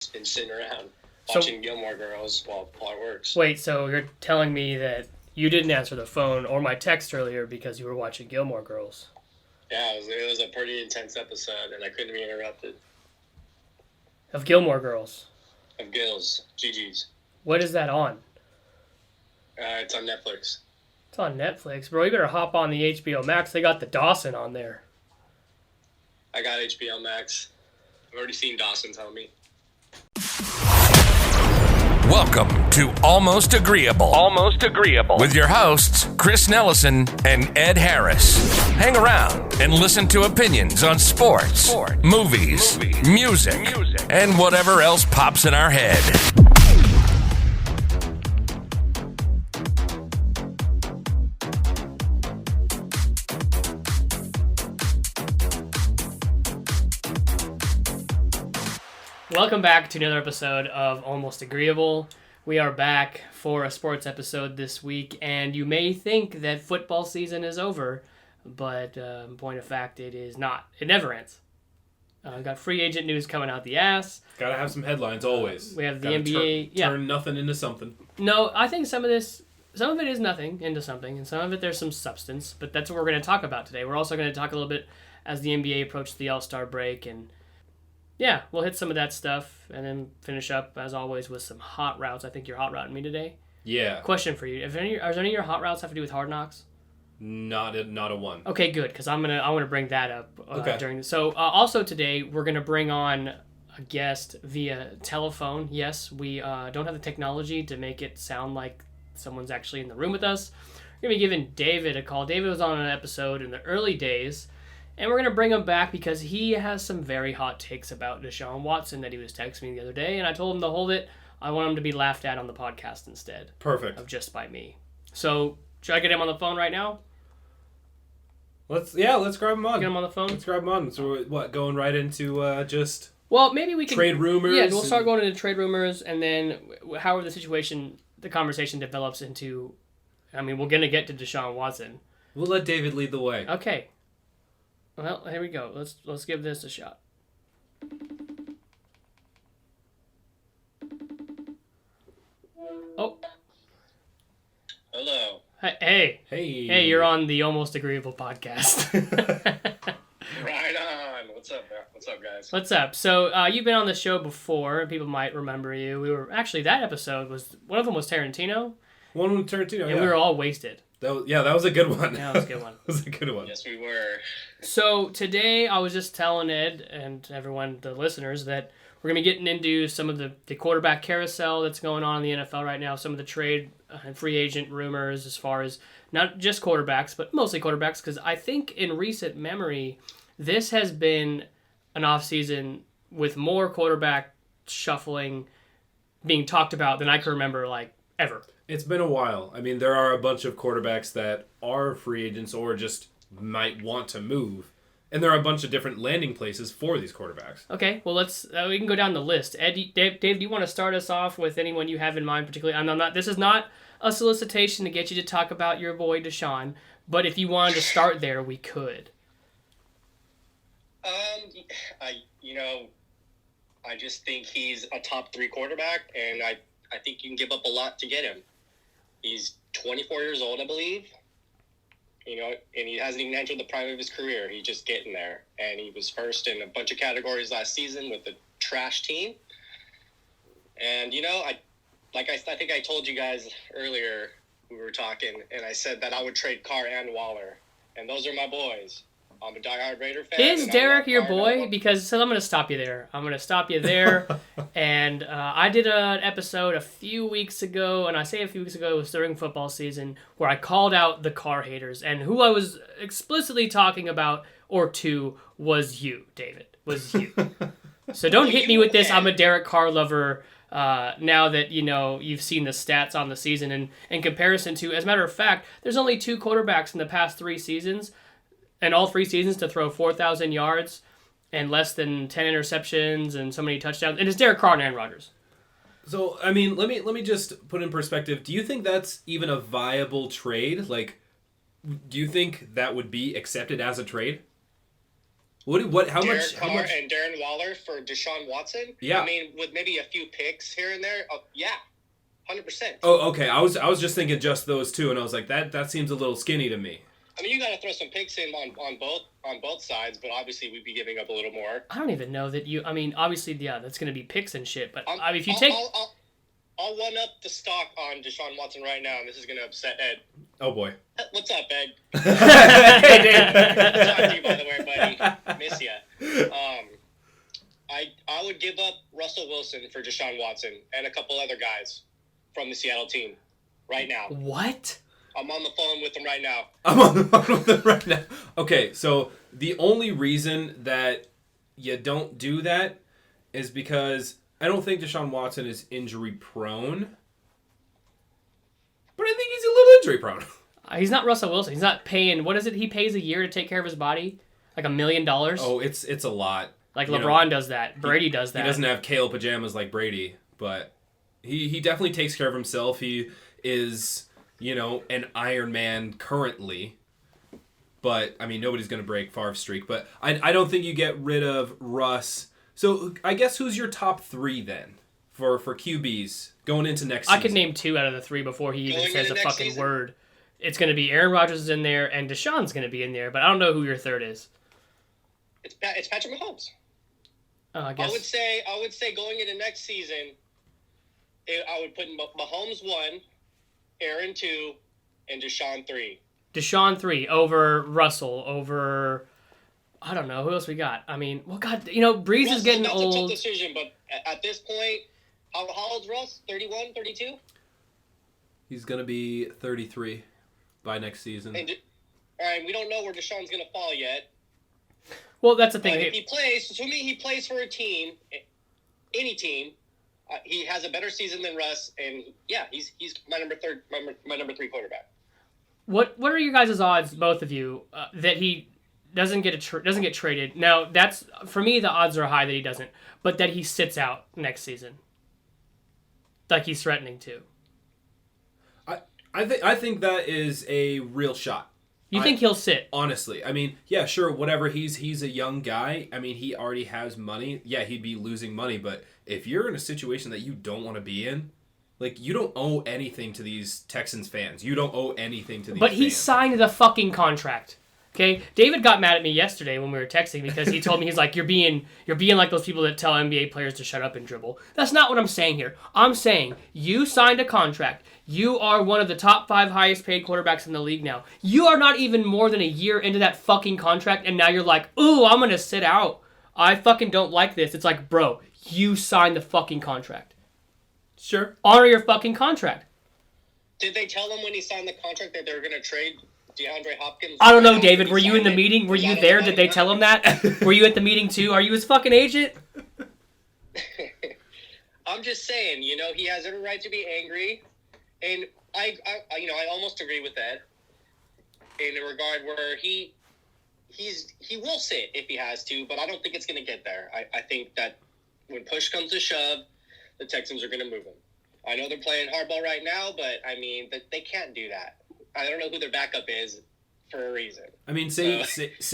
been sitting around watching Gilmore Girls while Paul works. Wait, so you're telling me that you didn't answer the phone or my text earlier because you were watching Gilmore Girls? Yeah, it was a pretty intense episode, and I couldn't be interrupted. Of Gilmore Girls? Of Gil's, Gigi's. What is that on? It's on Netflix. It's on Netflix. Bro, you better hop on the HBO Max. They got the Dawson on there. I got HBO Max. I've already seen Dawson, tell me. Welcome to Almost Agreeable. Almost Agreeable. With your hosts, Chris Nellison and Ed Harris. Hang around and listen to opinions on sports, movies, music, and whatever else pops in our head. Welcome back to another episode of Almost Agreeable. We are back for a sports episode this week, and you may think that football season is over, but point of fact, it is not. It never ends. We've got free agent news coming out the ass. Gotta have some headlines always. We have the Gotta NBA. Turn nothing into something. No, I think some of it is nothing into something, and some of it there's some substance, but that's what we're going to talk about today. We're also going to talk a little bit as the NBA approaches the All-Star break, and yeah, we'll hit some of that stuff and then finish up, as always, with some hot routes. I think you're hot routing me today. Yeah. Question for you. Does any of your hot routes have to do with Hard Knocks? Not a one. Okay, good, because I want to bring that up Okay. during this. So also today, we're going to bring on a guest via telephone. Yes, we don't have the technology to make it sound like someone's actually in the room with us. We're going to be giving David a call. David was on an episode in the early days. And we're going to bring him back because he has some very hot takes about Deshaun Watson that he was texting me the other day. And I told him to hold it. I want him to be laughed at on the podcast instead. Perfect. Of just by me. So, should I get him on the phone right now? Let's grab him on. Get him on the phone? Let's grab him on. So, going right into just Well, maybe we can... trade rumors? Yeah, we'll start going into trade rumors, and then however the conversation develops into... I mean, we're going to get to Deshaun Watson. We'll let David lead the way. Okay. Well, here we go. Let's give this a shot. Oh. Hello. Hey. Hey. Hey, you're on the Almost Agreeable podcast. Right on. What's up, man? What's up, guys? What's up? So, you've been on the show before. People might remember you. That episode one of them was Tarantino. One with Tarantino, and we were all wasted. That was a good one. Yeah, that was a good one. That was a good one. Yes, we were. So today I was just telling Ed and everyone, the listeners, that we're going to be getting into some of the quarterback carousel that's going on in the NFL right now, some of the trade and free agent rumors as far as not just quarterbacks, but mostly quarterbacks, because I think in recent memory, this has been an offseason with more quarterback shuffling being talked about than I can remember, ever. It's been a while. I mean, there are a bunch of quarterbacks that are free agents or just might want to move. And there are a bunch of different landing places for these quarterbacks. Okay, well, we can go down the list. Dave, do you want to start us off with anyone you have in mind particularly? This is not a solicitation to get you to talk about your boy Deshaun, but if you wanted to start there, we could. I just think he's a top 3 quarterback, and I think you can give up a lot to get him. He's 24 years old, I believe. And he hasn't even entered the prime of his career. He's just getting there. And he was first in a bunch of categories last season with the trash team. And, I think I told you guys earlier, we were talking, and I said that I would trade Carr and Waller. And those are my boys. I'm a diehard Raider fan. Is Derek your boy? Because I'm going to stop you there. And I did an episode a few weeks ago, and I say a few weeks ago, it was during football season, where I called out the Carr haters. And who I was explicitly talking about, or to, was you, David. Was you. So don't hit me with this, I'm a Derek Carr lover, now that, you've seen the stats on the season. And in comparison to, as a matter of fact, there's only 2 quarterbacks in the past 3 seasons, and all 3 seasons to throw 4,000 yards and less than 10 interceptions and so many touchdowns. And it's Derek Carr and Aaron Rodgers. So, I mean, let me just put in perspective. Do you think that's even a viable trade? Do you think that would be accepted as a trade? How Derek much? Carr and Darren Waller for Deshaun Watson. Yeah. I mean, with maybe a few picks here and there. Yeah, 100%. Oh, okay. I was just thinking just those two, and I was like, that seems a little skinny to me. I mean, you got to throw some picks in on both sides, but obviously we'd be giving up a little more. I don't even know that you. I mean, obviously, yeah, that's going to be picks and shit. But I mean, if you I'll one up the stock on Deshaun Watson right now, and this is going to upset Ed. Oh boy. What's up, Ed? Hey, dude. Talk to you, by the way, buddy. Miss ya. I would give up Russell Wilson for Deshaun Watson and a couple other guys from the Seattle team right now. What? I'm on the phone with them right now. I'm on the phone with them right now. Okay, so the only reason that you don't do that is because I don't think Deshaun Watson is injury prone. But I think he's a little injury prone. He's not Russell Wilson. He's not paying. What is it? He pays a year to take care of his body, like $1 million. Oh, it's a lot. Like LeBron does that. Brady does that. He doesn't have kale pajamas like Brady, but he definitely takes care of himself. He is, an Iron Man currently. But, I mean, nobody's going to break Favre's streak. But I don't think you get rid of Russ. So, I guess who's your top three then for QBs going into next season? I could name 2 out of the 3 before he even says a fucking season? word. It's going to be Aaron Rodgers is in there, and Deshaun's going to be in there, but I don't know who your third is. It's Patrick Mahomes. I guess. I would say going into next season, I would put Mahomes 1, Aaron 2, and Deshaun 3. Deshaun 3 over Russell, over... I don't know. Who else we got? I mean, well, God, Breeze is getting old. That's a tough decision, but at this point, how old's Russ? 31, 32? He's going to be 33 by next season. All right, we don't know where Deshaun's going to fall yet. Well, that's the thing. But if he plays, to me, he plays for a team, any team. He has a better season than Russ, and yeah, he's my number 3 quarterback. What are your guys' odds, both of you, that he doesn't get traded? Now, that's for me. The odds are high that he doesn't, but that he sits out next season, like he's threatening to. I think that is a real shot. You think he'll sit? Honestly, I mean, yeah, sure, whatever. He's a young guy. I mean, he already has money. Yeah, he'd be losing money, but if you're in a situation that you don't want to be in, like, you don't owe anything to these Texans fans. You don't owe anything to these But he fans. signed the fucking contract. Okay? David got mad at me yesterday when we were texting because he told me, he's like, you're being like those people that tell NBA players to shut up and dribble. That's not what I'm saying here. I'm saying you signed a contract. You are one of the top 5 highest paid quarterbacks in the league now. You are not even more than a year into that fucking contract, and now you're like, ooh, I'm going to sit out. I fucking don't like this. It's like, bro, you signed the fucking contract. Sure. Honor your fucking contract. Did they tell him when he signed the contract that they were going to trade DeAndre Hopkins? I don't know, David. Were you in the meeting? Were you there? Did they tell him that? Were you at the meeting too? Are you his fucking agent? I'm just saying, he has every right to be angry. And I almost agree with that in a regard where he will sit if he has to, but I don't think it's going to get there. I think that when push comes to shove, the Texans are going to move him. I know they're playing hardball right now, but I mean, they can't do that. I don't know who their backup is for a reason. I mean, say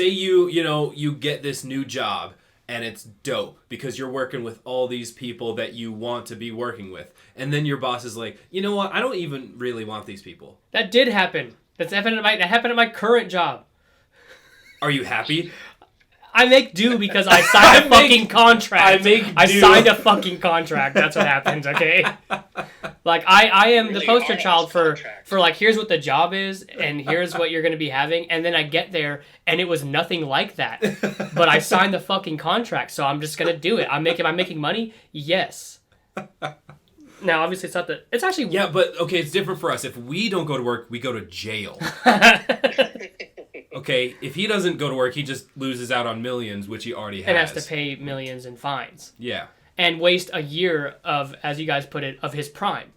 you get this new job and it's dope because you're working with all these people that you want to be working with. And then your boss is like, you know what? I don't even really want these people. That did happen. That happened at my current job. Are you happy? I make do because I signed a fucking contract. I signed a fucking contract. That's what happened, okay? Like, I am the poster child for like, here's what the job is, and here's what you're going to be having, and then I get there, and it was nothing like that. But I signed the fucking contract, so I'm just going to do it. I'm making money? Yes. Now, obviously, it's actually... Yeah, but, okay, it's different for us. If we don't go to work, we go to jail. Okay, if he doesn't go to work, he just loses out on millions, which he already has. And has to pay millions in fines. Yeah. And waste a year of, as you guys put it, of his prime.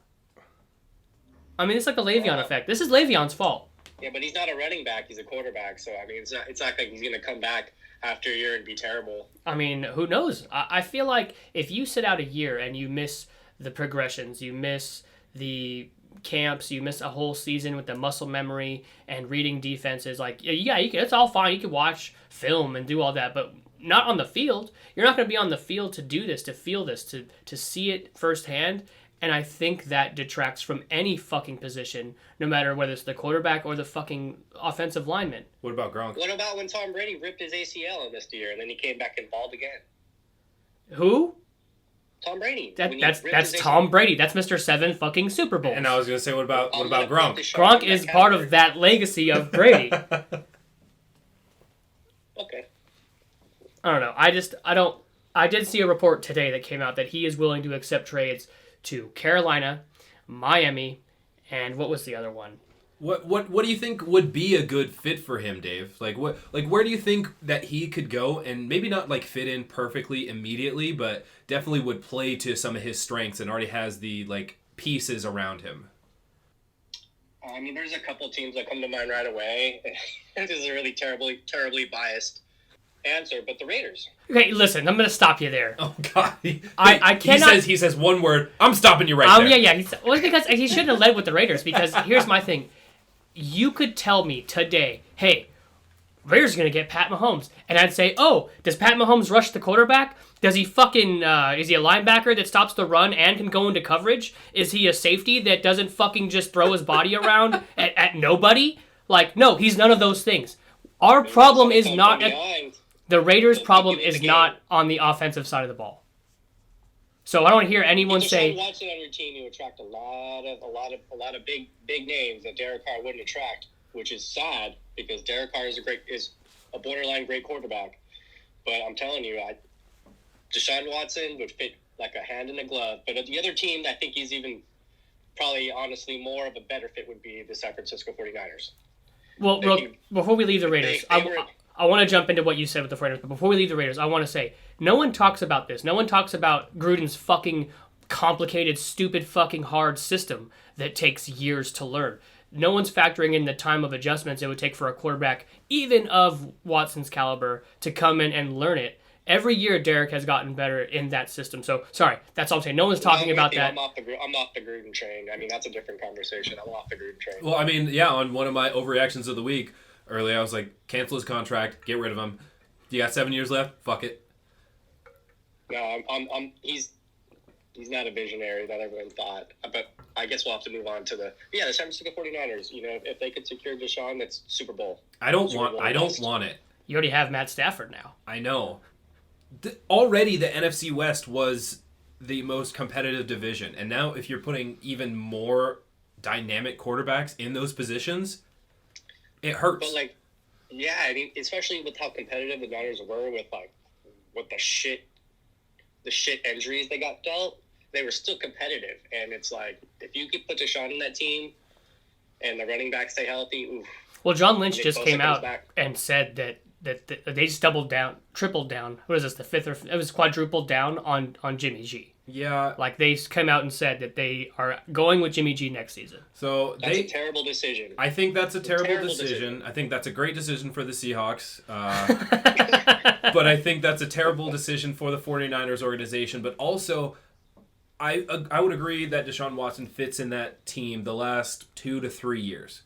I mean, it's like the Le'Veon effect. This is Le'Veon's fault. Yeah, but he's not a running back. He's a quarterback. So, I mean, it's not like he's going to come back after a year and be terrible. I mean, who knows? I feel like if you sit out a year and you miss the progressions, you miss the camps, you miss a whole season with the muscle memory and reading defenses. Like, yeah, it's all fine. You can watch film and do all that, but not on the field. You're not going to be on the field to do this, to feel this, to see it firsthand. And I think that detracts from any fucking position, no matter whether it's the quarterback or the fucking offensive lineman. What about Gronk? What about when Tom Brady ripped his ACL in this year and then he came back and balled again? Who? Tom Brady. That's Tom Brady. That's Mr. 7 fucking Super Bowls. And I was gonna say, what about Gronk? Gronk is part of that legacy of Brady. Okay. I don't know. I did see a report today that came out that he is willing to accept trades to Carolina, Miami, and what was the other one? What do you think would be a good fit for him, Dave? Where do you think that he could go and maybe not like fit in perfectly immediately, but definitely would play to some of his strengths and already has the like pieces around him? I mean, there's a couple teams that come to mind right away. This is a really terribly biased answer, but the Raiders. Okay, listen, I'm going to stop you there. Oh, God. I cannot... He says one word. I'm stopping you right there. Yeah. Well, because he shouldn't have led with the Raiders, because here's my thing. You could tell me today, hey, Raiders are going to get Pat Mahomes. And I'd say, oh, does Pat Mahomes rush the quarterback? Does he fucking, is he a linebacker that stops the run and can go into coverage? Is he a safety that doesn't fucking just throw his body around at nobody? Like, no, he's none of those things. Our problem is not... The Raiders' problem is not on the offensive side of the ball. So I don't hear anyone say... Deshaun Watson on your team, you attract a lot of big names that Derek Carr wouldn't attract, which is sad because Derek Carr is a borderline great quarterback. But I'm telling you, Deshaun Watson would fit like a hand in a glove. But the other team, I think he's even probably honestly more of a better fit would be the San Francisco 49ers. Well, before we leave the Raiders, I want to jump into what you said with the Raiders, but before we leave the Raiders, I want to say, no one talks about this. No one talks about Gruden's fucking complicated, stupid, fucking hard system that takes years to learn. No one's factoring in the time of adjustments it would take for a quarterback, even of Watson's caliber, to come in and learn it. Every year, Derek has gotten better in that system. So, sorry, that's all I'm saying. No one's talking about that. I'm off the Gruden train. I mean, that's a different conversation. I'm off the Gruden train. Well, I mean, yeah, on one of my overreactions of the week, earlier I was like, cancel his contract, get rid of him. You got 7 years left? Fuck it. No, he's not a visionary that everyone thought. But I guess we'll have to move on to the San Francisco 49ers. You know, if they could secure Deshaun, that's Super Bowl. I don't want it. You already have Matt Stafford now. I know. Already the NFC West was the most competitive division, and now if you're putting even more dynamic quarterbacks in those positions, it hurts. But I mean, especially with how competitive the Niners were with the shit injuries they got dealt, they were still competitive. And it's like, if you could put Deshaun in that team and the running backs stay healthy, oof. Well, John Lynch just came out and said that they just tripled down. What is this, the fifth it was quadrupled down on Jimmy G. Yeah. Like, they came out and said that they are going with Jimmy G next season. So that's a terrible decision. I think that's a terrible decision. I think that's a great decision for the Seahawks. But I think that's a terrible decision for the 49ers organization. But also, I would agree that Deshaun Watson fits in that team the last 2 to 3 years.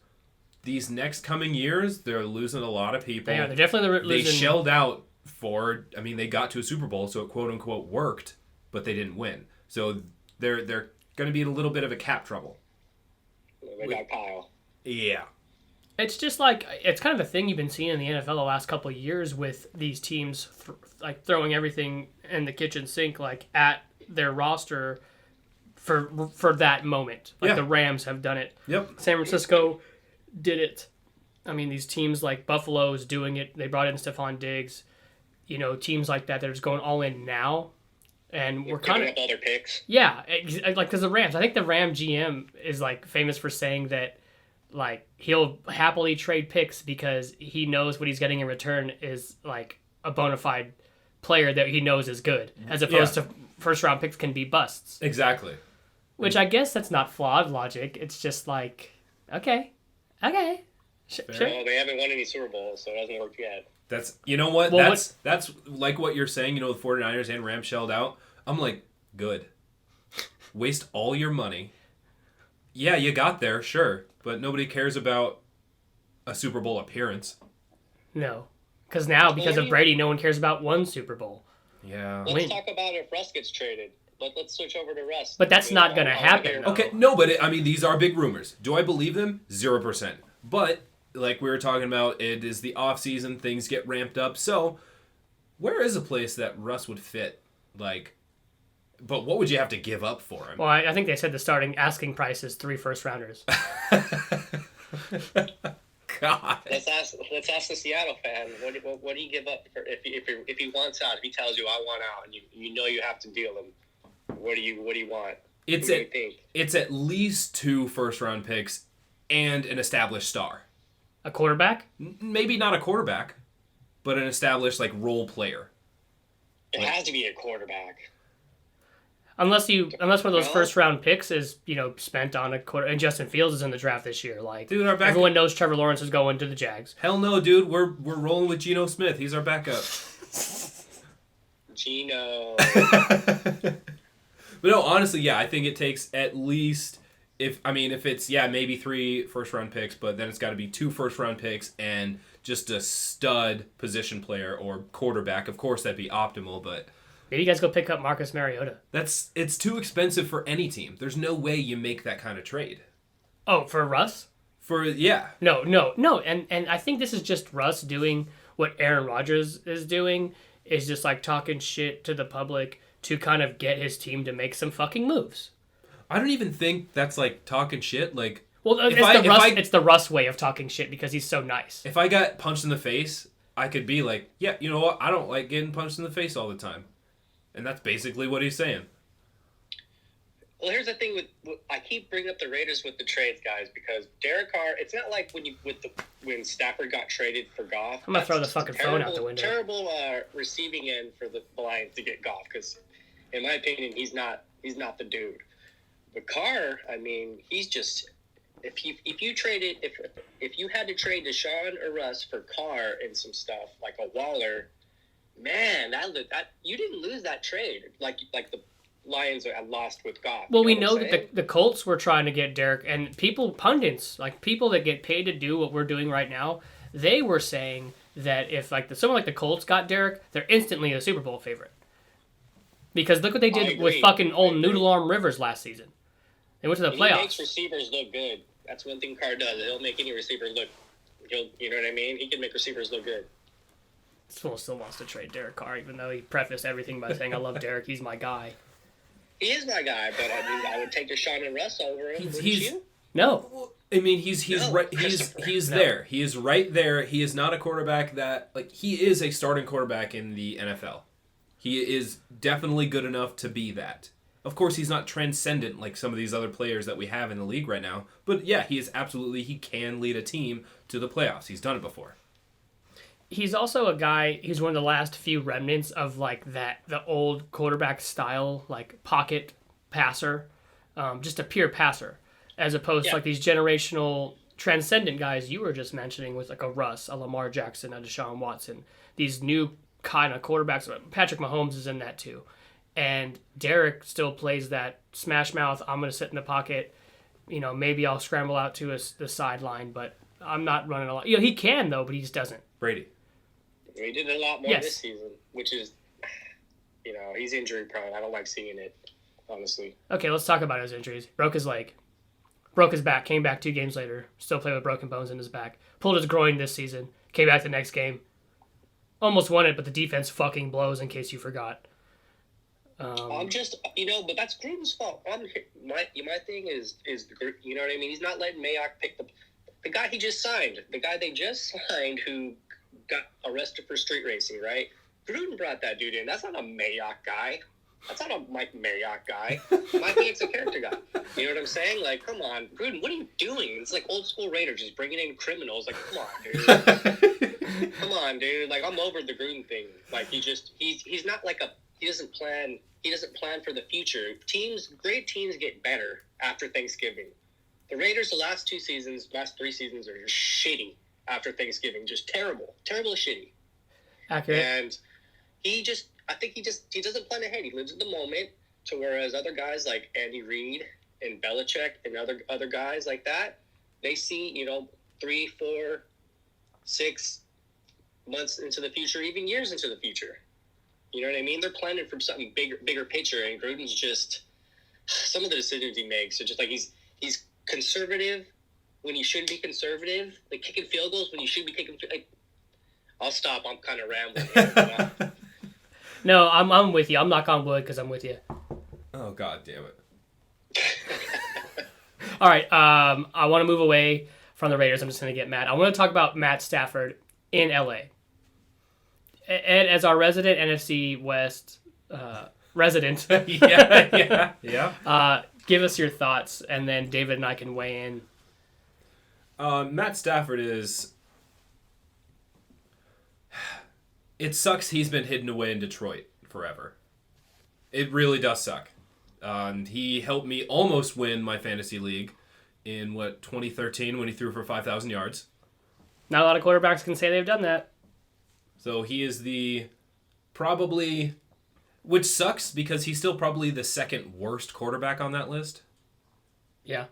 These next coming years, they're losing a lot of people. They're definitely losing. They shelled out for, they got to a Super Bowl, so it quote-unquote worked, but they didn't win. So they're going to be in a little bit of a cap trouble. They got Kyle. Yeah. It's just it's kind of a thing you've been seeing in the NFL the last couple of years with these teams throwing everything in the kitchen sink at their roster for that moment. The Rams have done it. Yep. San Francisco did it. I mean, these teams like Buffalo is doing it. They brought in Stephon Diggs. You know, teams like that, they're just going all in now. And we're kind of up all their picks. Yeah, because the Rams. I think the Ram GM is famous for saying that he'll happily trade picks because he knows what he's getting in return is a bona fide player that he knows is good, as opposed to first round picks can be busts. Exactly. Which I guess that's not flawed logic. It's just okay. Sure. Well, they haven't won any Super Bowls, so it hasn't worked yet. That's, you know what? Well, that's like what you're saying, the 49ers and Rams shelled out. I'm like, good. Waste all your money. Yeah, you got there, sure, but nobody cares about a Super Bowl appearance. No. Because now, because of Brady, no one cares about one Super Bowl. Yeah. Let's talk about if Russ gets traded. Let's switch over to Russ. But that's not going to happen. Okay, no, but these are big rumors. Do I believe them? 0%. But, like we were talking about, it is the offseason, things get ramped up. So, where is a place that Russ would fit? Like, but what would you have to give up for him? Well, I think they said the starting asking price is 3 first-rounders. God. Let's ask the Seattle fan. What do you give up for if he wants out? If he tells you I want out, and you know you have to deal him, what do you want? It's at least 2 first-round picks and an established star. A quarterback? Maybe not a quarterback, but an established role player. It has to be a quarterback. Unless one of those first round picks is, spent on a quarter, and Justin Fields is in the draft this year. Dude, our everyone knows Trevor Lawrence is going to the Jags. Hell no, dude. We're rolling with Geno Smith. He's our backup. Geno. But no, honestly, yeah, I think it takes at least if it's maybe 3 first round picks, but then it's got to be 2 first round picks and just a stud position player or quarterback. Of course, that'd be optimal, but. Maybe you guys go pick up Marcus Mariota. It's too expensive for any team. There's no way you make that kind of trade. Oh, for Russ? No. And I think this is just Russ doing what Aaron Rodgers is doing, is just talking shit to the public to kind of get his team to make some fucking moves. I don't even think that's talking shit. Well, it's the Russ way of talking shit because he's so nice. If I got punched in the face, I could be yeah, you know what? I don't like getting punched in the face all the time. And that's basically what he's saying. Well, here's the thing I keep bringing up the Raiders with the trades, guys, because Derek Carr. It's not like when Stafford got traded for Goff. I'm gonna throw the fucking phone out the window. Terrible receiving end for the Lions to get Goff because, in my opinion, he's not the dude. But Carr, he's just if you had to trade Deshaun or Russ for Carr and some stuff like a Waller. Man, that you didn't lose that trade like the Lions had lost with Goff. Well, we know that the Colts were trying to get Derek, and pundits, people that get paid to do what we're doing right now, they were saying that if someone like the Colts got Derek, they're instantly a Super Bowl favorite. Because look what they did with fucking old Noodle Arm Rivers last season. They went to the playoffs. He makes receivers look good. That's one thing Carr does. He'll make any receiver look. You know what I mean? He can make receivers look good. Still wants to trade Derek Carr, even though he prefaced everything by saying, I love Derek, he's my guy. He is my guy, but I would take Deshaun and Russ over him, wouldn't you? No. He's there. He is right there. He is not a quarterback that, he is a starting quarterback in the NFL. He is definitely good enough to be that. Of course, he's not transcendent like some of these other players that we have in the league right now. But yeah, he can lead a team to the playoffs. He's done it before. He's also a guy, he's one of the last few remnants of the old quarterback style, pocket passer, just a pure passer, as opposed to these generational transcendent guys you were just mentioning with a Russ, a Lamar Jackson, a Deshaun Watson, these new kind of quarterbacks. Patrick Mahomes is in that too. And Derek still plays that smash mouth, I'm going to sit in the pocket, maybe I'll scramble out to the sideline, but I'm not running a lot. He can though, but he just doesn't. Brady. He did a lot more this season, which is, he's injury prone. I don't like seeing it, honestly. Okay, let's talk about his injuries. Broke his leg. Broke his back. Came back 2 games later. Still played with broken bones in his back. Pulled his groin this season. Came back the next game. Almost won it, but the defense fucking blows, in case you forgot. I'm just, but that's Gruden's fault. My thing is, you know what I mean? He's not letting Mayock pick the guy he just signed. The guy they just signed who got arrested for street racing, right? Gruden brought that dude in. That's not a Mayock guy. That's not a Mike Mayock guy. Mike Mayock's a character guy. You know what I'm saying? Come on, Gruden, what are you doing? It's like old school Raiders just bringing in criminals. Come on, dude. Come on, dude. I'm over the Gruden thing. He's not he doesn't plan for the future. Great teams get better after Thanksgiving. The Raiders, the last 3 seasons are just shitty. After Thanksgiving, just terrible shitty. Accurate. And I think he doesn't plan ahead. He lives in the moment. To whereas other guys like Andy Reid and Belichick and other guys like that, they see, 3, 4, 6 months into the future, even years into the future. You know what I mean? They're planning for something bigger picture, and Gruden's just some of the decisions he makes are just like he's conservative when he shouldn't be conservative, like kicking field goals when you should be kicking. Like, I'll stop. I'm kind of rambling here. No, I'm with you. I'm knock on wood because I'm with you. Oh, God damn it. All right. I want to move away from the Raiders. I'm just going to get mad. I want to talk about Matt Stafford in LA. Ed, as our resident NFC West resident, yeah. Give us your thoughts, and then David and I can weigh in. Matt Stafford is... It sucks he's been hidden away in Detroit forever. It really does suck. He helped me almost win my fantasy league in, 2013 when he threw for 5,000 yards. Not a lot of quarterbacks can say they've done that. So he is probably... Which sucks because he's still probably the second worst quarterback on that list. Yeah.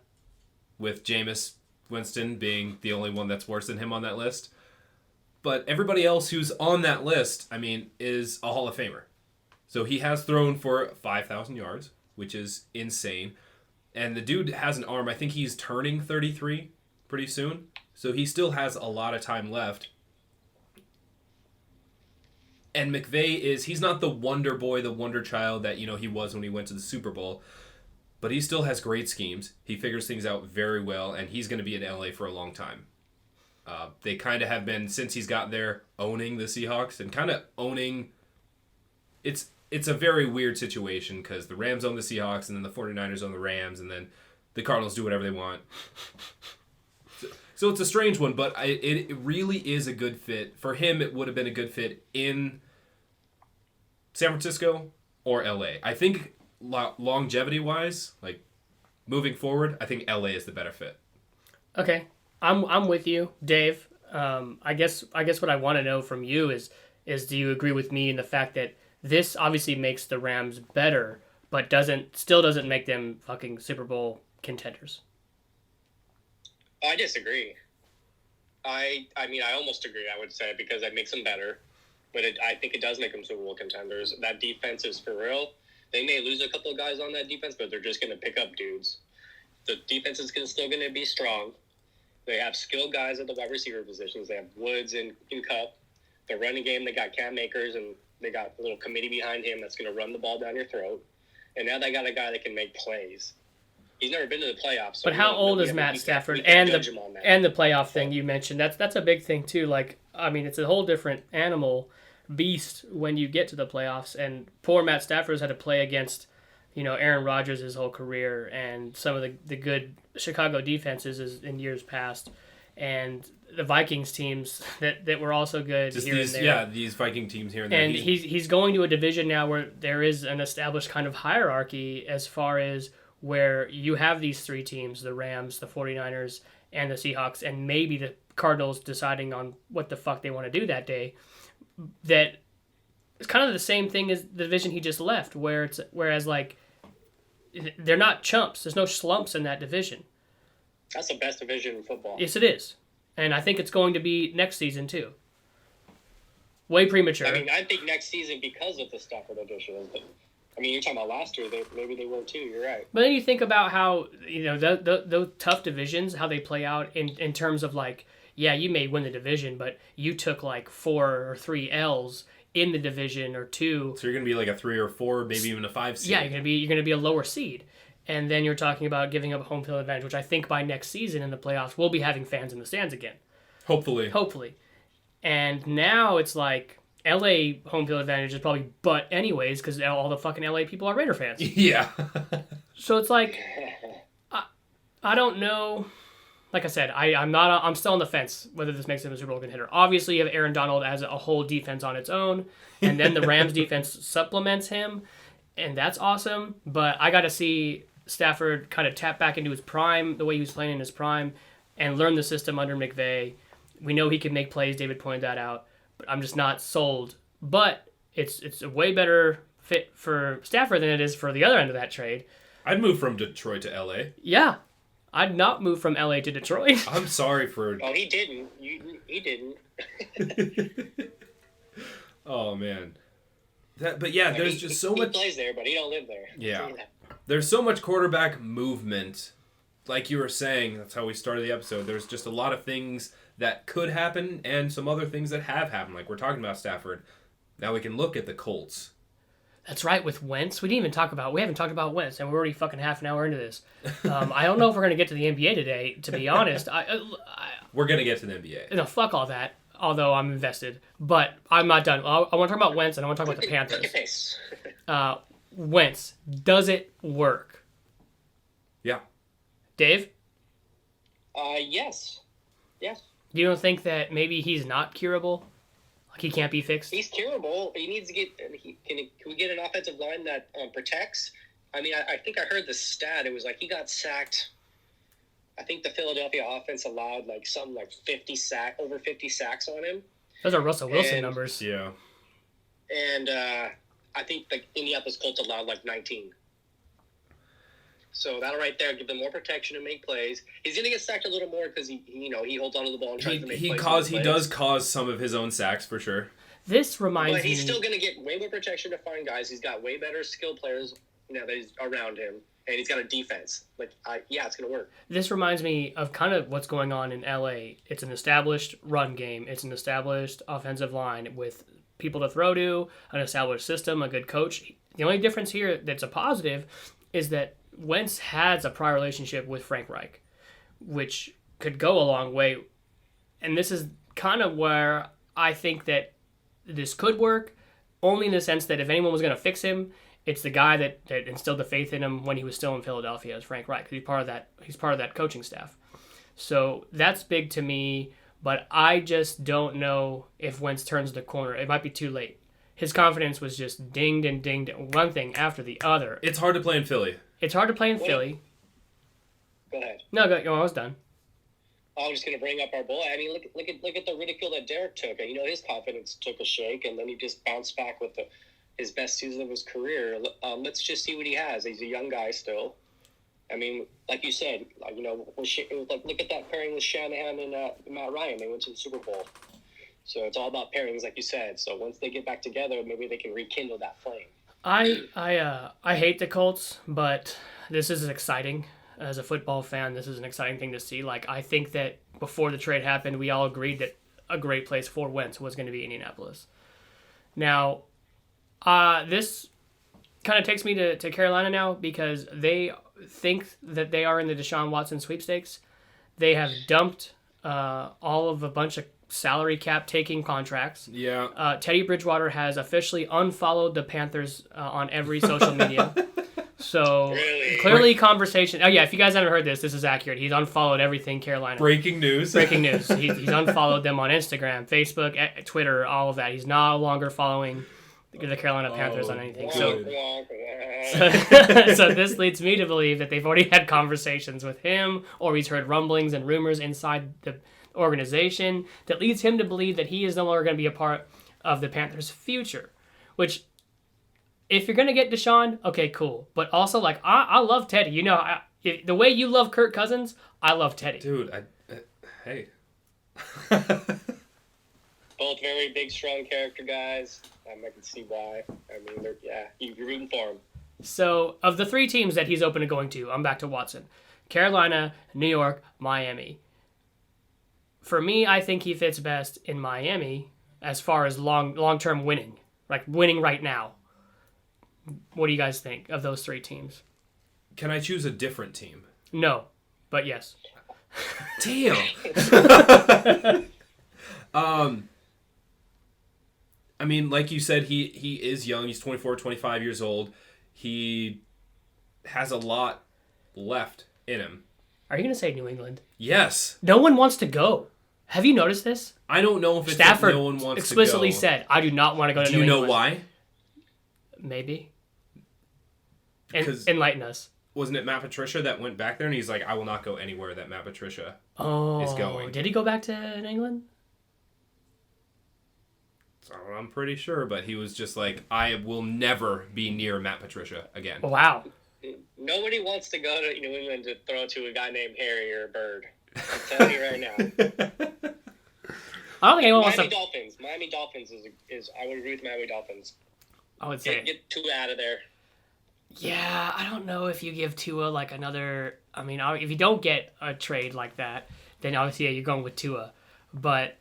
With Jameis Winston being the only one that's worse than him on that list. But everybody else who's on that list, is a Hall of Famer. So he has thrown for 5,000 yards, which is insane. And the dude has an arm. I think he's turning 33 pretty soon. So he still has a lot of time left. And McVay he's not the wonder boy, the wonder child that, he was when he went to the Super Bowl. But he still has great schemes. He figures things out very well, and he's going to be in LA for a long time. They kind of have been, since he's got there, owning the Seahawks and kind of owning... It's a very weird situation because the Rams own the Seahawks, and then the 49ers own the Rams, and then the Cardinals do whatever they want. So it's a strange one, but it really is a good fit. For him, it would have been a good fit in San Francisco or LA. I think longevity-wise, like moving forward, I think LA is the better fit. Okay, I'm with you, Dave. I guess what I want to know from you is do you agree with me in the fact that this obviously makes the Rams better, but still doesn't make them fucking Super Bowl contenders? I disagree. I almost agree, I would say, because that makes them better. But I think it does make them Super Bowl contenders. That defense is for real. They may lose a couple of guys on that defense, but they're just going to pick up dudes. The defense is still going to be strong. They have skilled guys at the wide receiver positions. They have Woods and Cup. The running game, they got Cam Akers, and they got a little committee behind him that's going to run the ball down your throat. And now they got a guy that can make plays. He's never been to the playoffs. So but how old is Matt Stafford? And the playoff thing you mentioned, that's a big thing too. Like, it's a whole different beast when you get to the playoffs. And poor Matt Stafford's had to play against, Aaron Rodgers his whole career and some of the good Chicago defenses in years past, and the Vikings teams that were also good just here these, and there. Yeah, these Viking teams here and there. And he's going to a division now where there is an established kind of hierarchy as far as where you have these three teams, the Rams, the 49ers, and the Seahawks, and maybe the Cardinals deciding on what the fuck they want to do that day. That it's kind of the same thing as the division he just left, whereas like they're not chumps. There's no slumps in that division. That's the best division in football. Yes, it is. And I think it's going to be next season too. Way premature. I think next season because of the Stafford addition. But you're talking about last year. Maybe they were too. You're right. But then you think about how the tough divisions, how they play out in terms of like, yeah, you may win the division, but you took like 4 or 3 L's in the division or 2. So you're gonna be like a 3 or 4, maybe even a 5 seed. Yeah, you're gonna be a lower seed, and then you're talking about giving up home field advantage, which I think by next season in the playoffs we'll be having fans in the stands again. Hopefully, and now it's like. LA home field advantage is probably butt anyways because all the fucking LA people are Raider fans. Yeah. So it's like, I don't know. Like I said, I'm still on the fence whether this makes him a Super Bowl contender. Obviously, you have Aaron Donald as a whole defense on its own, and then the Rams defense supplements him, and that's awesome. But I got to see Stafford kind of tap back into his prime, the way he was playing in his prime, and learn the system under McVay. We know he can make plays. David pointed that out. But I'm just not sold. But it's a way better fit for Stafford than it is for the other end of that trade. I'd move from Detroit to LA. Yeah. I'd not move from LA to Detroit. I'm sorry for... Oh, he didn't. He didn't. Oh, man. But yeah, there's just so much... He plays there, but he don't live there. Yeah. There's so much quarterback movement. Like you were saying, that's how we started the episode. There's just a lot of things that could happen and some other things that have happened. Like we're talking about Stafford. Now we can look at the Colts. That's right, with Wentz. We haven't talked about Wentz, and we're already fucking half an hour into this. I don't know if we're going to get to the NBA today, to be honest. We're going to get to the NBA. No, fuck all that, although I'm invested. But I'm not done. I want to talk about Wentz, and I want to talk about the Panthers. Wentz, does it work? Yeah. Dave? Yes. Yes. You don't think that maybe he's not curable? Like he can't be fixed? He's curable. He needs to get... Can we get an offensive line that protects? I mean, I think I heard the stat. It was like he got sacked. I think the Philadelphia offense allowed like something like over 50 sacks on him. Those are Russell Wilson numbers. Yeah. And I think the Indianapolis Colts allowed like 19. So that'll right there give them more protection and make plays. He's going to get sacked a little more because he holds onto the ball and tries to make plays. He does cause some of his own sacks for sure. This reminds me... But he's still going to get way more protection to find guys. He's got way better skill players that he's around him. And he's got a defense. It's going to work. This reminds me of kind of what's going on in LA. It's an established run game. It's an established offensive line with people to throw to, an established system, a good coach. The only difference here that's a positive is that Wentz has a prior relationship with Frank Reich, which could go a long way. And this is kind of where I think that this could work, only in the sense that if anyone was going to fix him, it's the guy that instilled the faith in him when he was still in Philadelphia as Frank Reich. He's part of that coaching staff. So that's big to me, but I just don't know if Wentz turns the corner. It might be too late. His confidence was just dinged and dinged, one thing after the other. It's hard to play in Philly. It's hard to play in Philly. Go ahead. No, I was done. I was just going to bring up our boy. I mean, look at the ridicule that Derek took. His confidence took a shake, and then he just bounced back with his best season of his career. Let's just see what he has. He's a young guy still. I mean, like you said, look at that pairing with Shanahan and Matt Ryan. They went to the Super Bowl. So it's all about pairings, like you said. So once they get back together, maybe they can rekindle that flame. I hate the Colts, but this is exciting. As a football fan, this is an exciting thing to see. Like, I think that before the trade happened, we all agreed that a great place for Wentz was going to be Indianapolis. Now, this kind of takes me to Carolina now because they think that they are in the Deshaun Watson sweepstakes. They have dumped all of a bunch of salary cap taking contracts. Yeah. Teddy Bridgewater has officially unfollowed the Panthers on every social media. So clearly conversation. Oh yeah, if you guys haven't heard this is accurate. He's unfollowed everything Carolina. Breaking news. He's unfollowed them on Instagram, Facebook, Twitter, all of that. He's no longer following the Carolina Panthers on anything. So this leads me to believe that they've already had conversations with him, or he's heard rumblings and rumors inside the organization that leads him to believe that he is no longer going to be a part of the Panthers' future. Which, if you're going to get Deshaun, okay, cool. But also, I love Teddy. The way you love Kirk Cousins, I love Teddy. Dude, hey. Both very big, strong character guys. I can see why. I mean, you're rooting for him. So, of the three teams that he's open to going to, I'm back to Watson. Carolina, New York, Miami. For me, I think he fits best in Miami as far as long-term winning. Like, winning right now. What do you guys think of those three teams? Can I choose a different team? No, but yes. Damn. I mean, like you said, he is young. He's 24, 25 years old. He has a lot left in him. Are you going to say New England? Yes. No one wants to go. Have you noticed this? I don't know if it's Stafford no one wants to go. explicitly said, I do not want to go to New England. Do you know why? Maybe. Enlighten us. Wasn't it Matt Patricia that went back there and he's like, I will not go anywhere that Matt Patricia is going. Did he go back to England? I'm pretty sure, but he was just like, I will never be near Matt Patricia again. Wow. Nobody wants to go to New England to throw to a guy named Harry or Bird. I'm telling you right now. I don't think anyone wants Miami to. Dolphins. Miami Dolphins is. I would agree with Miami Dolphins. I would say. Get Tua out of there. Yeah, I don't know if you give Tua like another. I mean, if you don't get a trade like that, then obviously yeah, you're going with Tua. But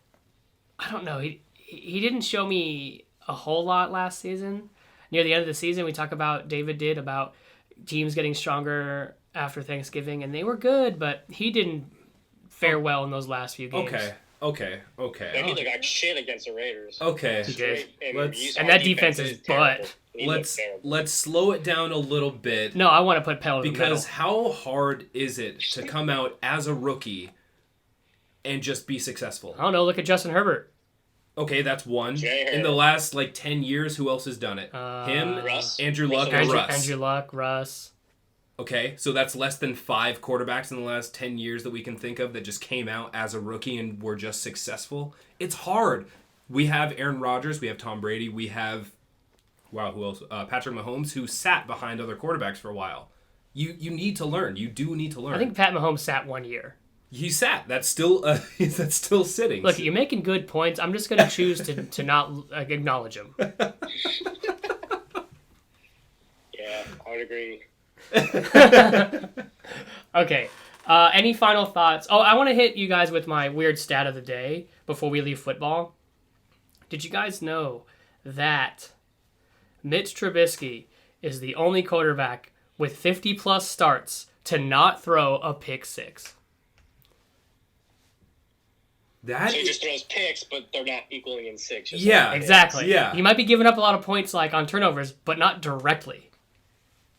I don't know. He didn't show me a whole lot last season. Near the end of the season, we talk about David did about teams getting stronger after Thanksgiving, and they were good, but he didn't fare well in those last few games. Okay. Yeah, he looked like shit against the Raiders. Okay. He did. And that defense is butt. Let's slow it down a little bit. No, I want to put pedal to the because metal. how hard is it to come out as a rookie and just be successful? I don't know. Look at Justin Herbert. Okay, that's one. Jay In the last 10 years, who else has done it? Him, Russ. Andrew Luck, and Andrew, Russ. Andrew Luck, Russ. Okay, so that's less than 5 quarterbacks in the last 10 years that we can think of that just came out as a rookie and were just successful. It's hard. We have Aaron Rodgers, we have Tom Brady, we have, who else? Patrick Mahomes, who sat behind other quarterbacks for a while. You need to learn. You do need to learn. I think Pat Mahomes sat 1 year. He sat. That's still sitting. Look, you're making good points. I'm just going to choose to not acknowledge him. Yeah, I would agree. Okay. Any final thoughts? Oh, I want to hit you guys with my weird stat of the day before we leave football. Did you guys know that Mitch Trubisky is the only quarterback with 50-plus starts to not throw a pick six? So he just throws picks, but they're not equaling in 6. Yeah, Exactly. Yeah. He might be giving up a lot of points like on turnovers, but not directly.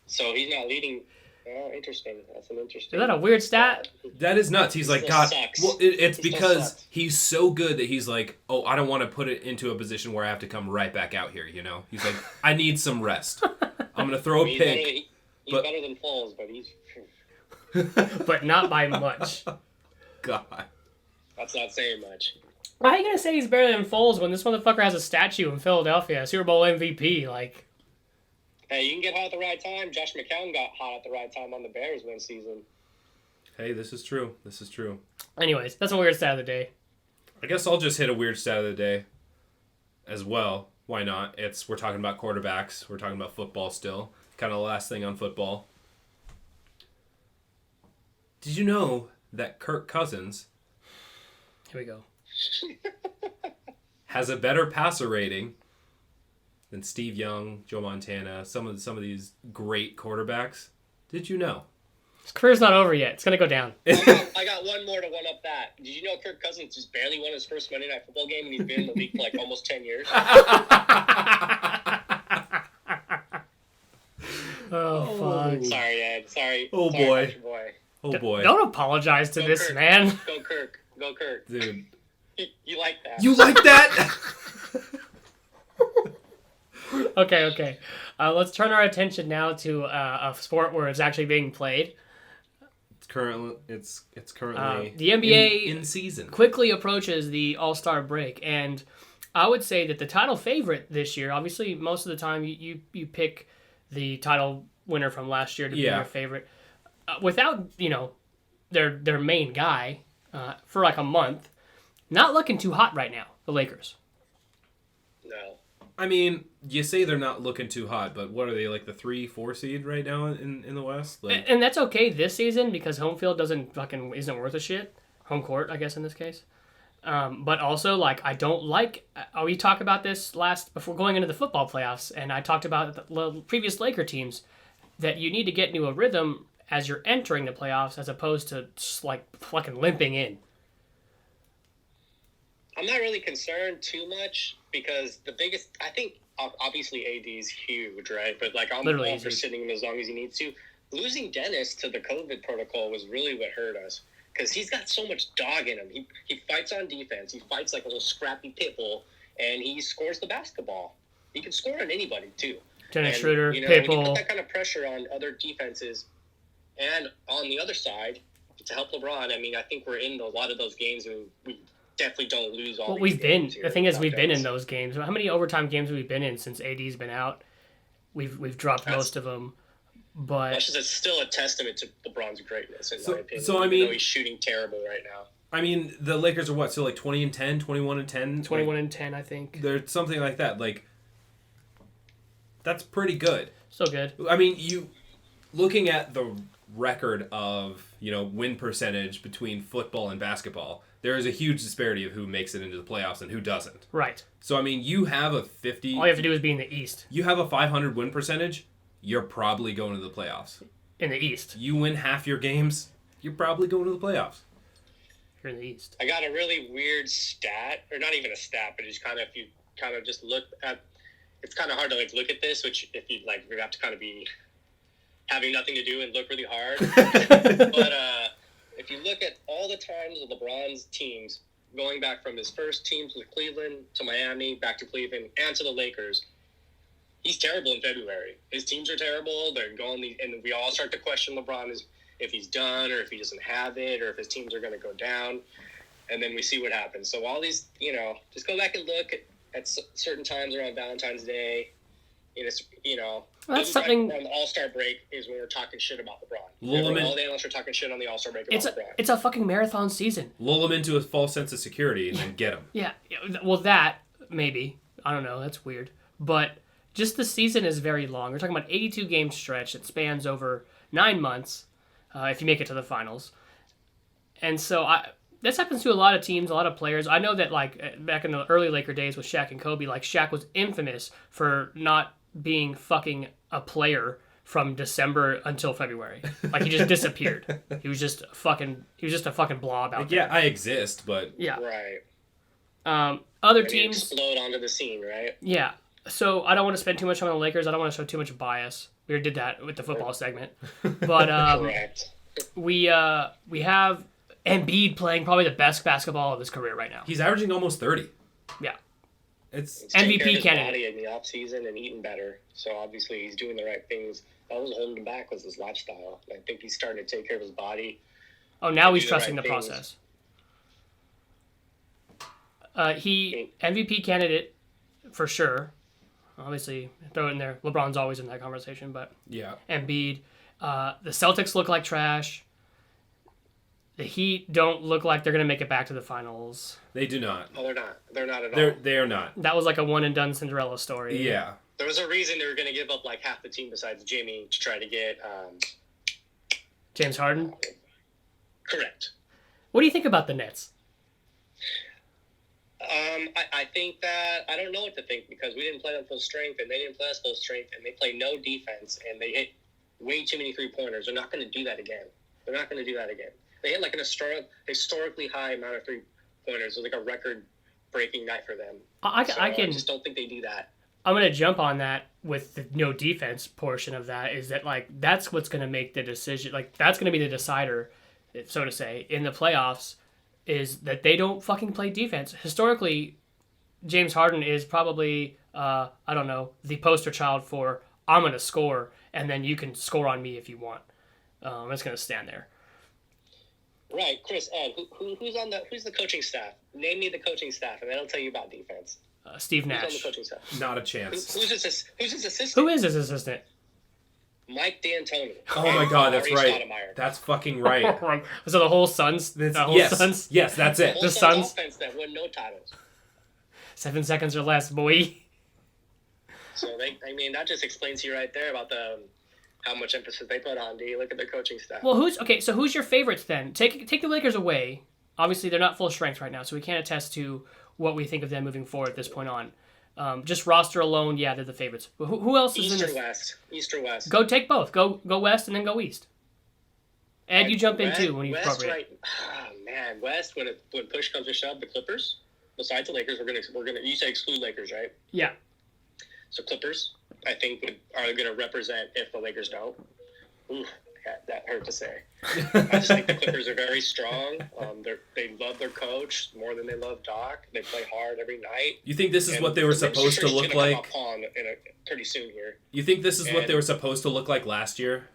So he's not leading. Oh, interesting. That's an interesting. Is that a weird stat? That is nuts. He's like, still God. sucks. Well, it's He still because sucks. he's so good that he's like, oh, I don't want to put it into a position where I have to come right back out here. He's like, I need some rest. I'm gonna throw a He's pick. He's but- better than Foles, but he's. But not by much. God. That's not saying much. How are you going to say he's better than Foles when this motherfucker has a statue in Philadelphia, Super Bowl MVP? Like, Hey, you can get hot at the right time. Josh McCown got hot at the right time on the Bears win season. Hey, this is true. anyways, that's a weird stat of the day. I guess I'll just hit a weird stat of the day as well. Why not? We're talking about quarterbacks. We're talking about football still. Kind of the last thing on football. Did you know that Kirk Cousins Here we go. has a better passer rating than Steve Young, Joe Montana, some of these great quarterbacks? Did you know? His career's not over yet. It's going to go down. I got one more to one up that. Did you know Kirk Cousins just barely won his first Monday Night Football game and he's been in the league for almost 10 years? Oh, fuck. Sorry, Ed. Sorry. Oh, Sorry boy. about your boy. Oh boy. Don't apologize to Go this Kirk. man. Go Kirk. Go Kirk. Dude. You like that. You like that? Okay. Let's turn our attention now to a sport where it's actually being played. It's currently The NBA in season. quickly approaches the All-Star break, and I would say that the title favorite this year, obviously most of the time you pick the title winner from last year to be your favorite. Without, their main guy for a month, not looking too hot right now, the Lakers. No. I mean, you say they're not looking too hot, but what are they, the 3-4 seed right now in the West? And that's okay this season because home field isn't worth a shit. Home court, I guess, in this case. But also, I don't like... we talked about this before going into the football playoffs, and I talked about the previous Laker teams, that you need to get into a rhythm as you're entering the playoffs as opposed to just, fucking limping in. I'm not really concerned too much because the biggest... I think, obviously, AD is huge, right? But, I'm Literally all for huge. sitting him as long as he needs to. Losing Dennis to the COVID protocol was really what hurt us. Because he's got so much dog in him. He fights on defense. He fights like a little scrappy pit bull, and he scores the basketball. He can score on anybody, too. Dennis And, Schroeder, when you Pitbull. put that kind of pressure on other defenses, and on the other side, to help LeBron, I think we're in a lot of those games, and we definitely don't lose all these games here The thing is, we've been in without those games. How many overtime games have we been in since AD's been out? We've dropped most of them. But That's just still a testament to LeBron's greatness, in my opinion. So I even mean, though he's shooting terrible right now. I mean, the Lakers are what? So like 20-10, 21-10, 21-10, I think. They're something like that. Like, that's pretty good. So good. I mean, looking at the record of win percentage between football and basketball, there is a huge disparity of who makes it into the playoffs and who doesn't. Right. So I mean, you have a 50. All you have to do is be in the East. You have a 500 win percentage. You're probably going to the playoffs. In the East. You win half your games. You're probably going to the playoffs. You're in the East. I got a really weird stat, or not even a stat, but just if you kind of just look at, it's kind of hard to look at this, which if you you have to kind of be having nothing to do and look really hard. But if you look at all the times of LeBron's teams, going back from his first teams with Cleveland to Miami, back to Cleveland, and to the Lakers, he's terrible in February. His teams are terrible. They're going, and we all start to question LeBron if he's done, or if he doesn't have it, or if his teams are going to go down. And then we see what happens. So all these, just go back and look at certain times around Valentine's Day. Well, that's something. On the All-Star break is when we're talking shit about LeBron. Lull All the analysts are talking shit on the All-Star break about LeBron. It's a fucking marathon season. Lull him into a false sense of security and then get him. Yeah. Well, that maybe. I don't know. That's weird. But just the season is very long. We're talking about 82 game stretch that spans over 9 months. If you make it to the finals. And so this happens to a lot of teams, a lot of players. I know that back in the early Laker days with Shaq and Kobe, Shaq was infamous for not being fucking a player from December until February. He just disappeared. He was just a fucking blob out there. Yeah, I exist, but Yeah. Right. Other And teams explode onto the scene, right? Yeah. So I don't want to spend too much time on the Lakers. I don't want to show too much bias. We already did that with the football segment. But Correct. we have Embiid playing probably the best basketball of his career right now. he's averaging almost 30. Yeah. It's He's taking care of MVP his candidate. body in the off season and eating better. So obviously he's doing the right things. That was holding him back was his lifestyle. I think he's starting to take care of his body. Oh, now he's do the trusting the right things. process. He MVP candidate for sure. Obviously, throw it in there. LeBron's always in that conversation, but yeah. Embiid. The Celtics look like trash. The Heat don't look like they're going to make it back to the finals. They do not. Oh, they're not. They're not at all. They are not. That was like a one and done Cinderella story. Yeah. There was a reason they were going to give up half the team besides Jimmy to try to get. James Harden. Correct. What do you think about the Nets? I think that I don't know what to think because we didn't play them full strength and they didn't play us full strength and they play no defense and they hit way too many 3-pointers. They're not going to do that again. They hit a historically high amount of 3-pointers. It was a record-breaking night for them. I just don't think they do that. I'm going to jump on that with the no defense portion of that is that that's what's going to make the decision. That's going to be the decider, so to say, in the playoffs is that they don't fucking play defense. Historically, James Harden is probably, the poster child for I'm going to score and then you can score on me if you want. I'm just going to stand there. Right, Chris. Who's the coaching staff? Name me the coaching staff, and then I'll tell you about defense. Steve Who's on the Nash. Coaching staff? Not a chance. Who's his assistant? Who is his assistant? Mike D'Antoni. Oh my God, that's Maurice right. Stoudemire. That's fucking right. So the whole Suns? Suns? Yes, that's it. The The Suns? offense that won no titles. 7 seconds or less, boy. So that just explains to you right there about how much emphasis they put on. Do you look at their coaching staff? Well, who's your favorites then? Take the Lakers away. Obviously, they're not full strength right now, so we can't attest to what we think of them moving forward at this point on. Just roster alone, yeah, they're the favorites. But who else is East in or this? West? East or West? Go take both. Go west and then go east. Ed, you jump in too when you West, appropriate. right? Oh, man, West. When push comes to shove, the Clippers. Besides the Lakers, we're gonna. You say exclude Lakers, right? Yeah. So Clippers, I think, are gonna represent if the Lakers don't. Ooh, that hurt to say. I just think the Clippers are very strong. They love their coach more than they love Doc. They play hard every night. You think this is what they were supposed to look like? Pretty soon here. You think this is what they were supposed to look like last year?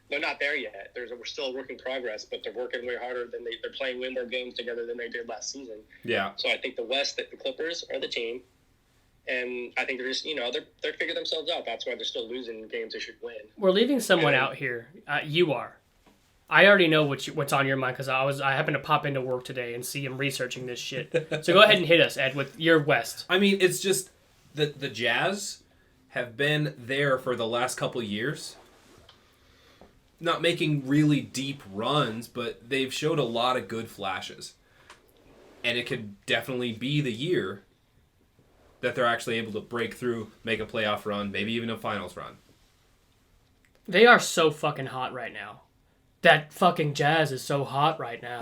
They're not there yet. We're still a work in progress, but they're working way harder than they're playing way more games together than they did last season. Yeah. So I think the Clippers are the team. And I think they're just, they're figuring themselves out. That's why they're still losing games they should win. We're leaving someone out here. You are. I already know what's on your mind because I happened to pop into work today and see him researching this shit. So go ahead and hit us, Ed, with your West. I mean, it's just the Jazz have been there for the last couple of years. Not making really deep runs, but they've showed a lot of good flashes. And it could definitely be the year that they're actually able to break through, make a playoff run, maybe even a finals run. They are so fucking hot right now. That fucking Jazz is so hot right now.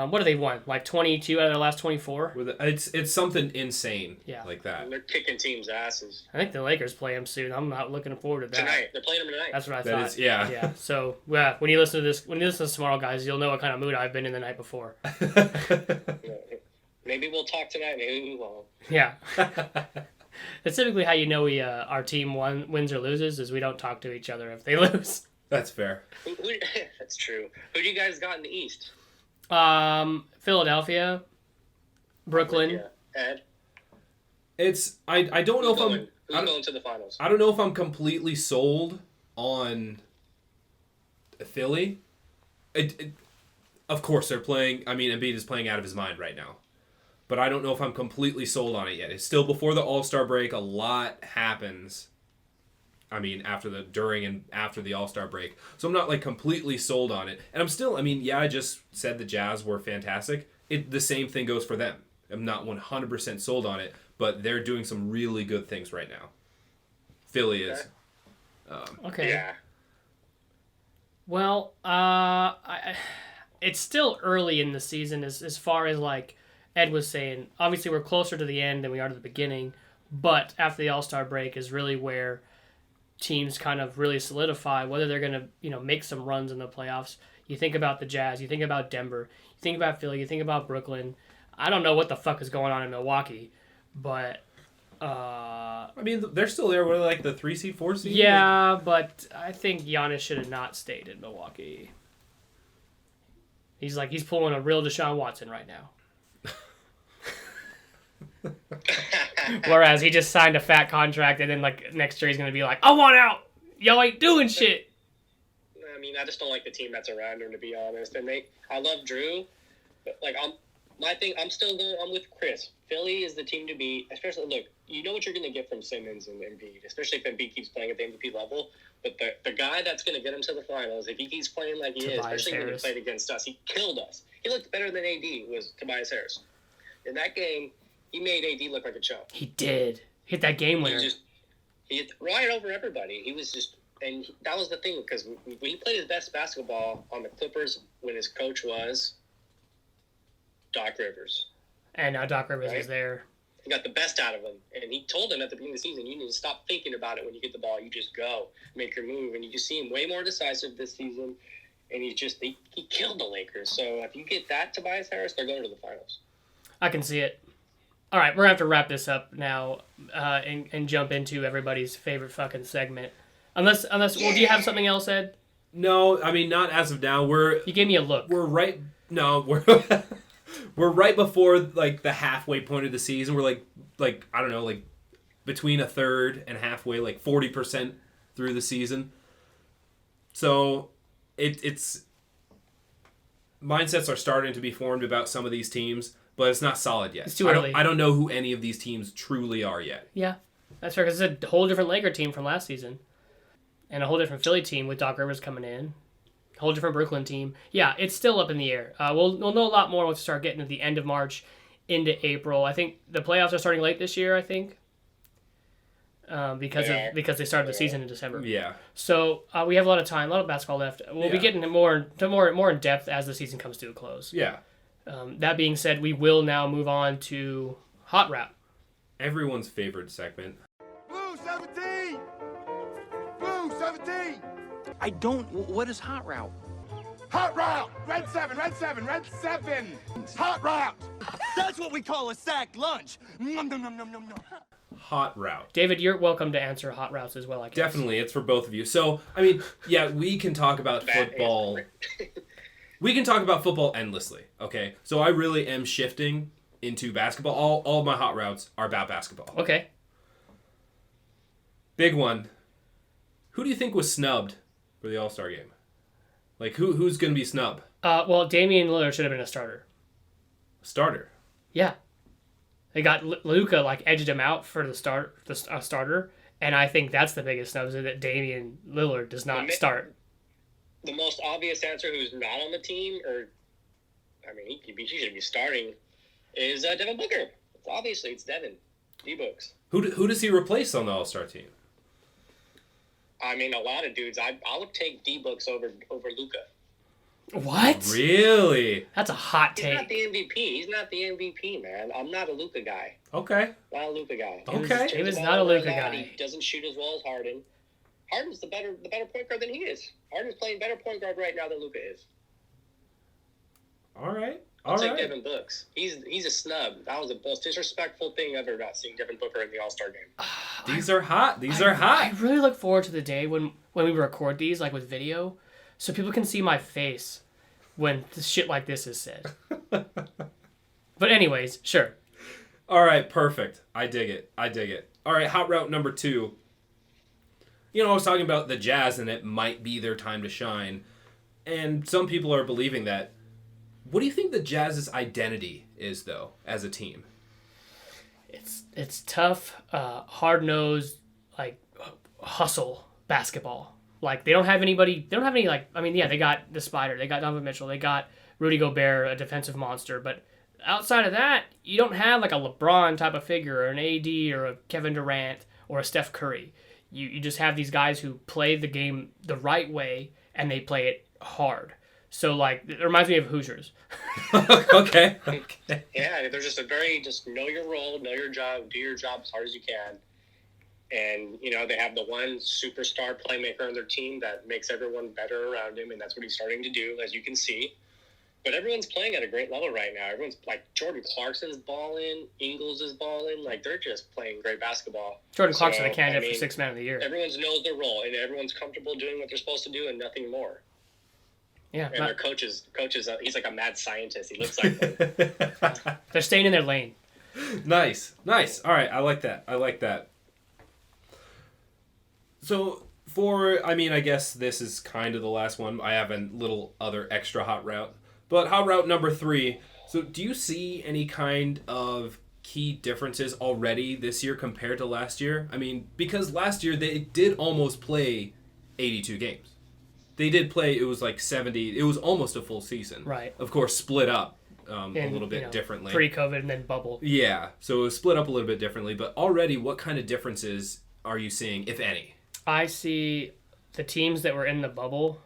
What do they won? Like 22 out of their last 24? It's something insane like that. And they're kicking teams' asses. I think the Lakers play them soon. I'm not looking forward to that. Tonight. They're playing them tonight. That's what I thought. Yeah. So, when you listen to this tomorrow, guys, you'll know what kind of mood I've been in the night before. Maybe we'll talk tonight. Maybe we won't. Yeah. That's typically how you know our team wins or loses is we don't talk to each other if they lose. That's fair. That's true. Who do you guys got in the East? Philadelphia, Brooklyn. Yeah. Ed? I don't know if I'm... Who's going to the finals? I don't know if I'm completely sold on Philly. Of course they're playing... I mean, Embiid is playing out of his mind right now. But I don't know if I'm completely sold on it yet. It's still before the All-Star break. A lot happens. I mean, during and after the All-Star break. So I'm not, completely sold on it. And I'm still, I just said the Jazz were fantastic. The same thing goes for them. I'm not 100% sold on it, but they're doing some really good things right now. Philly is. Okay. Yeah. Well, it's still early in the season as far as, Ed was saying. Obviously, we're closer to the end than we are to the beginning, but after the All-Star break is really where teams kind of really solidify whether they're going to, make some runs in the playoffs. You think about the Jazz, you think about Denver, you think about Philly, you think about Brooklyn. I don't know what the fuck is going on in Milwaukee, but they're still there. What are the 3 seed, 4 seed? Yeah, but I think Giannis should have not stayed in Milwaukee. He's pulling a real Deshaun Watson right now. Whereas he just signed a fat contract and then next year he's going to be like, I want out. Y'all ain't doing shit. I mean, I just don't like the team that's around him, to be honest. And I love Drew, but I'm with Chris. Philly is the team to beat. Especially, look, you know what you're going to get from Simmons and Embiid, especially if Embiid keeps playing at the MVP level. But the guy that's going to get him to the finals, if he keeps playing like he is, especially when he played against us, he killed us. He looked better than AD was Tobias Harris. In that game, he made AD look like a chump. He did. Hit that game winner. He hit right over everybody. He was just, and that was the thing, because when he played his best basketball on the Clippers when his coach was Doc Rivers. And now Doc Rivers is there. He got the best out of him. And he told him at the beginning of the season, you need to stop thinking about it when you get the ball. You just go, make your move. And you just see him way more decisive this season. And he killed the Lakers. So if you get that Tobias Harris, they're going to the finals. I can see it. All right, we're going to have to wrap this up now and jump into everybody's favorite fucking segment. Unless, do you have something else, Ed? No, I mean, not as of now. You gave me a look. We're right before, the halfway point of the season. We're, I don't know, between a third and halfway, 40% through the season. So, it's... mindsets are starting to be formed about some of these teams, but it's not solid yet. It's too early. I don't know who any of these teams truly are yet. Yeah, that's fair, because it's a whole different Laker team from last season. And a whole different Philly team with Doc Rivers coming in. A whole different Brooklyn team. Yeah, it's still up in the air. We'll know a lot more once we start getting to the end of March into April. I think the playoffs are starting late this year, because they started the season in December. Yeah. So we have a lot of time, a lot of basketball left. We'll be getting more in depth as the season comes to a close. Yeah. That being said, we will now move on to Hot Route. Everyone's favorite segment. Blue 17! Blue 17! What is Hot Route? Hot route! Red 7, red 7, red 7! Hot route! That's what we call a sack lunch. Nom, nom, nom, nom, nom, nom. Hot route. David, you're welcome to answer Hot Routes as well, I guess. Definitely, it's for both of you. So, I mean, yeah, we can talk about football. We can talk about football endlessly, okay? So I really am shifting into basketball. All of my hot routes are about basketball. Okay. Big one. Who do you think was snubbed for the All-Star game? Like, who's going to be snubbed? Well, Damian Lillard should have been a starter. Starter. Yeah. They got Luka, like, edged him out for the starter, and I think that's the biggest snub, is that Damian Lillard does not start. The most obvious answer who's not on the team, he should be starting, is Devin Booker. It's Devin. D-Books. Who does he replace on the All-Star team? I mean, a lot of dudes. I would take D-Books over Luka. What? Really? That's a hot He's take. not the MVP. He's not the MVP, man. I'm not a Luka guy. Okay. Not a Luka guy. Okay. He was not a Luka guy. He doesn't shoot as well as Harden. Harden's the better point guard than he is. Harden's playing better point guard right now than Luka is. All right. I'll take Devin Books. He's a snub. That was the most disrespectful thing ever about seeing Devin Booker in the All-Star game. These are hot. These are hot. I really look forward to the day when we record these, like with video, so people can see my face when shit like this is said. But anyways, sure. All right, perfect. I dig it. All right, hot route number 2. I was talking about the Jazz, and it might be their time to shine. And some people are believing that. What do you think the Jazz's identity is, though, as a team? It's tough, hard-nosed, like, hustle basketball. Like, they don't have any, like, they got the Spider, they got Donovan Mitchell, they got Rudy Gobert, a defensive monster, but outside of that, you don't have, like, a LeBron type of figure, or an AD, or a Kevin Durant, or a Steph Curry. You just have these guys who play the game the right way, and they play it hard. So, like, it reminds me of Hoosiers. Okay. Yeah, they're just just know your role, know your job, do your job as hard as you can. And, they have the one superstar playmaker on their team that makes everyone better around him, and that's what he's starting to do, as you can see. But everyone's playing at a great level right now. Everyone's, like, Jordan Clarkson's balling, Ingles is balling. Like, they're just playing great basketball. Jordan Clarkson, the candidate for 6th man of the year. Everyone knows their role, and everyone's comfortable doing what they're supposed to do and nothing more. Yeah. And their coaches, he's like a mad scientist. He looks like one. They're staying in their lane. Nice. All right, I like that. So, I guess this is kind of the last one. I have a little other extra hot route. But hot route number 3. So, do you see any kind of key differences already this year compared to last year? I mean, because last year they did almost play 82 games. They did play, it was like 70, it was almost a full season. Right. Of course, split up a little bit differently. Pre-COVID and then bubble. Yeah, so it was split up a little bit differently. But already, what kind of differences are you seeing, if any? I see the teams that were in the bubble,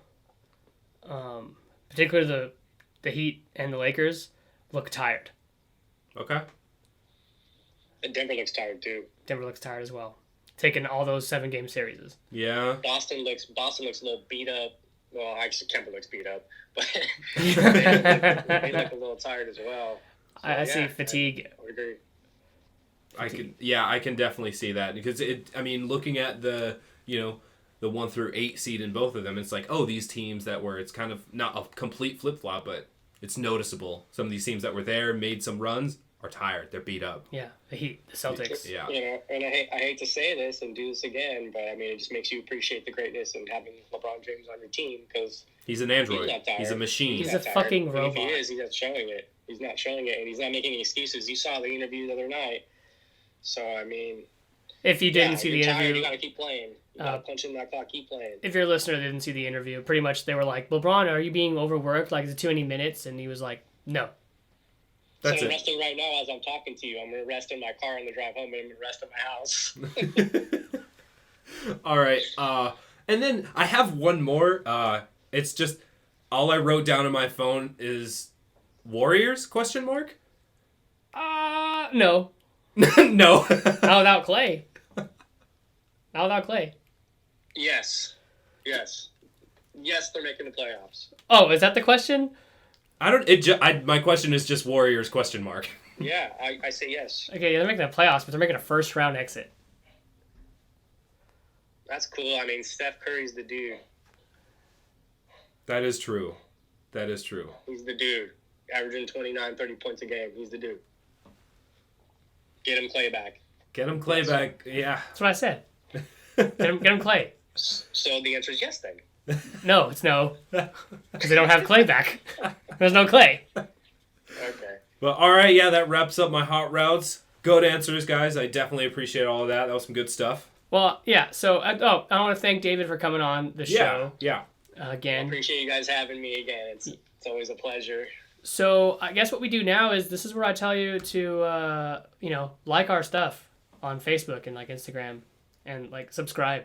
particularly the Heat and the Lakers, look tired. Okay. And Denver looks tired, too. Denver looks tired as well. Taking all those 7-game series. Yeah. Boston looks a little beat up. Well, actually, Kemba looks beat up, but they look a little tired as well. So, I see fatigue. I would agree. I can definitely see that because looking at the 1 through 8 seed in both of them, it's like, oh, these teams that were, it's kind of not a complete flip flop, but it's noticeable. Some of these teams that were there, made some runs, are tired. They're beat up. Yeah, the Heat, the Celtics. Yeah. And I hate to say this and do this again, but it just makes you appreciate the greatness and having LeBron James on your team because he's an android. He's a machine. He's a fucking robot. If he is, he's not showing it. He's not showing it, and he's not making any excuses. You saw the interview the other night. So, if you didn't see the interview, tired, you got to keep playing. You got to punch in that clock, keep playing. If you're a listener that didn't see the interview, pretty much they were like, LeBron, are you being overworked? Like, is it too many minutes? And he was like, no. That's I'm it. resting right now as I'm talking to you. I'm going to rest in my car on the drive home, and I'm going to rest in my house. All right. And then I have one more. It's just all I wrote down on my phone is Warriors? ? No. No. Not without Clay. Not without Clay. Yes, they're making the playoffs. Oh, is that the question? My question is just Warriors ? Yeah, I say yes. Okay, they're making the playoffs, but they're making a first-round exit. That's cool. Steph Curry's the dude. That is true. He's the dude. Averaging 29, 30 points a game. He's the dude. Get him Clay back. Get him Clay back. Yeah. That's what I said. Get him Clay. So the answer is yes then. No, it's no. Because they don't have Clay back. There's no Clay. Okay. Well, all right, yeah, that wraps up my hot routes. Good answers, guys. I definitely appreciate all of that. That was some good stuff. Well, yeah, so, I want to thank David for coming on the show. Yeah. Again. I appreciate you guys having me again. It's always a pleasure. So I guess what we do now is this is where I tell you to, like our stuff on Facebook and like Instagram and like subscribe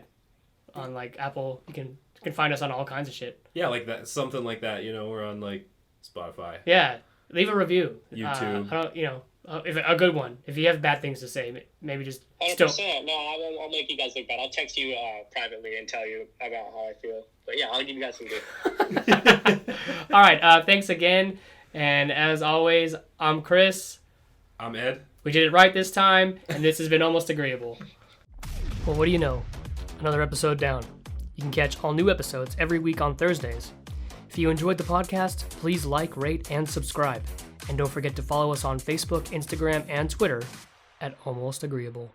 on like Apple. You can find us on all kinds of shit. Yeah, like that, something like that. We're on like Spotify. Yeah, leave a review. YouTube. If a good one. If you have bad things to say, maybe just 100%. No, I'll make you guys look bad. I'll text you privately and tell you about how I feel. But yeah, I'll give you guys some good. All right. Thanks again. And as always, I'm Chris. I'm Ed. We did it right this time, and this has been Almost Agreeable. Well, what do you know? Another episode down. You can catch all new episodes every week on Thursdays. If you enjoyed the podcast, please like, rate, and subscribe. And don't forget to follow us on Facebook, Instagram, and Twitter at Almost Agreeable.